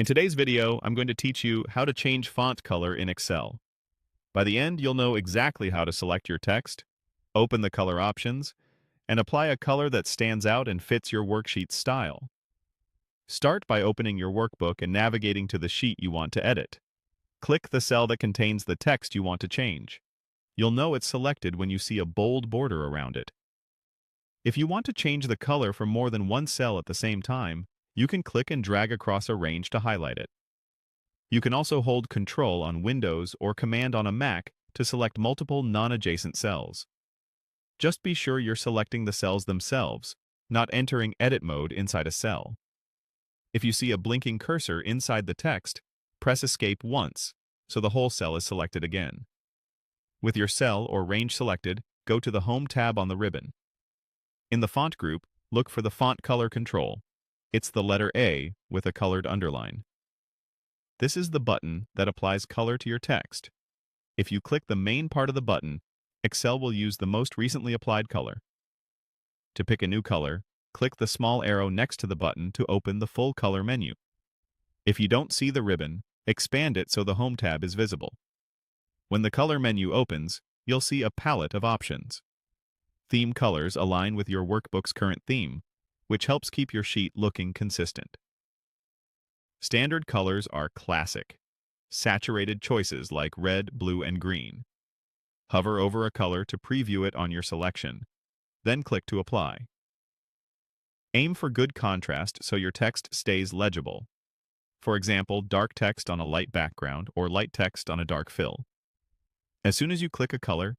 In today's video, I'm going to teach you how to change font color in Excel. By the end, you'll know exactly how to select your text, open the color options, and apply a color that stands out and fits your worksheet's style. Start by opening your workbook and navigating to the sheet you want to edit. Click the cell that contains the text you want to change. You'll know it's selected when you see a bold border around it. If you want to change the color for more than one cell at the same time, you can click and drag across a range to highlight it. You can also hold Control on Windows or Command on a Mac to select multiple non-adjacent cells. Just be sure you're selecting the cells themselves, not entering edit mode inside a cell. If you see a blinking cursor inside the text, press Escape once, so the whole cell is selected again. With your cell or range selected, go to the Home tab on the ribbon. In the font group, look for the Font Color control. It's the letter A with a colored underline. This is the button that applies color to your text. If you click the main part of the button, Excel will use the most recently applied color. To pick a new color, click the small arrow next to the button to open the full color menu. If you don't see the ribbon, expand it so the Home tab is visible. When the color menu opens, you'll see a palette of options. Theme colors align with your workbook's current theme, which helps keep your sheet looking consistent. Standard colors are classic, saturated choices like red, blue, and green. Hover over a color to preview it on your selection, then click to apply. Aim for good contrast so your text stays legible. For example, dark text on a light background or light text on a dark fill. As soon as you click a color,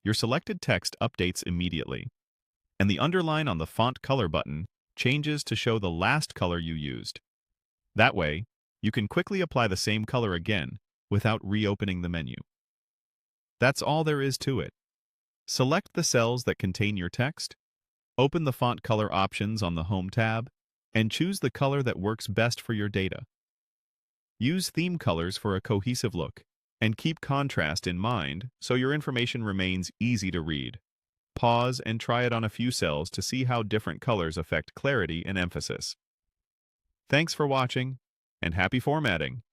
your selected text updates immediately, and the underline on the Font Color button changes to show the last color you used. That way, you can quickly apply the same color again without reopening the menu. That's all there is to it. Select the cells that contain your text, open the Font Color options on the Home tab, and choose the color that works best for your data. Use theme colors for a cohesive look, and keep contrast in mind so your information remains easy to read. Pause and try it on a few cells to see how different colors affect clarity and emphasis. Thanks for watching, and happy formatting!